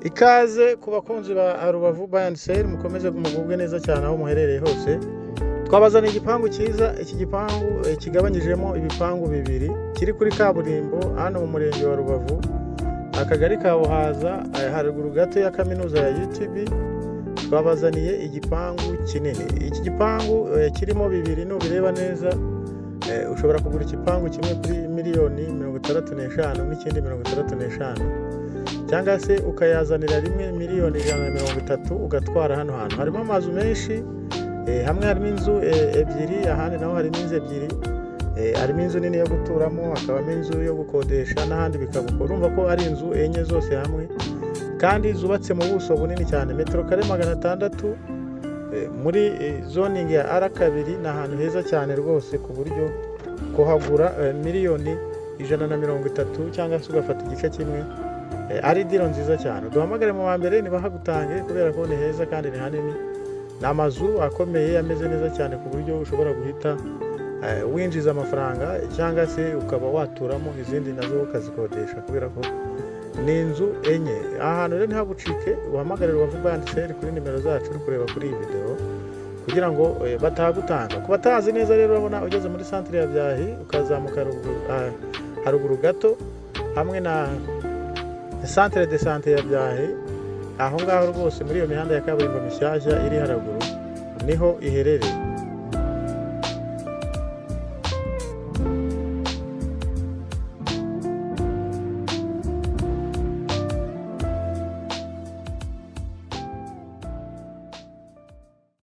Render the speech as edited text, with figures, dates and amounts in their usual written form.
Ikaze ku bakunzi ba Rubavu Buy and Sell, mukomeze mugubwe neza cyane aho muherereye hose. Twabazaniye igipangu cyiza. Iki gipangu kigabanyijemo ibipangu bibiri, kiri kuri kaburimbo hano mu murenge wa Rubavu, akagari ka Buhaza, haruguru gato ya kaminuza ya UTB. Twabazaniye igipangu kinini. Iki gipangu kirimo bibiri, nubireba neza ushobora kugura igipangu kimwe kuri miliyoni 65 n'ikindi 65, cyangwa se ukayazanira rimwe miliyoni 130 ugatwara hano hantu. Harimo amazu menshi, hamwe harimo inzu ebyiri, ahandi naho harimo inzu ebyiri. Harimo inzu nini yo guturamo, hakabamo inzu yo gukodesha, n'ahandi bikabukora. Urumva ko ari inzu enye zose hamwe, kandi zubatse mu buso bunini cyane, metero kare 600, muri zoning ya R2. Ni ahantu heza cyane rwose, ku buryo kuhagura miliyoni 130 cyangwa se ugafata igice kimwe ari diro nziza cyane. Duhamagare mu wa mbere nibahagutange, kubera ko ni heza kandi ni hanini. Ni amazu akomeye ameze neza cyane, ku buryo ushobora guhita winjiza amafaranga, cyangwa se ukaba waturamo izindi nazo ukazikodesha, kubera ko ni inzu enye. Ahantu rero ntihagucike, uhamagare Rubavu Buy and Sell kuri nimero zacu uri kureba kuri iyi video, kugira ngo batagutanga. Ku batazi neza rero, urabona ugeze muri centre ya Byahi, ukazamuka haruguru gato, hamwe na centre de santé ya Byahi, aho ngaho rwose muri iyo mihanda ya kaburimbo mishyashya iri haraguru niho iherereye.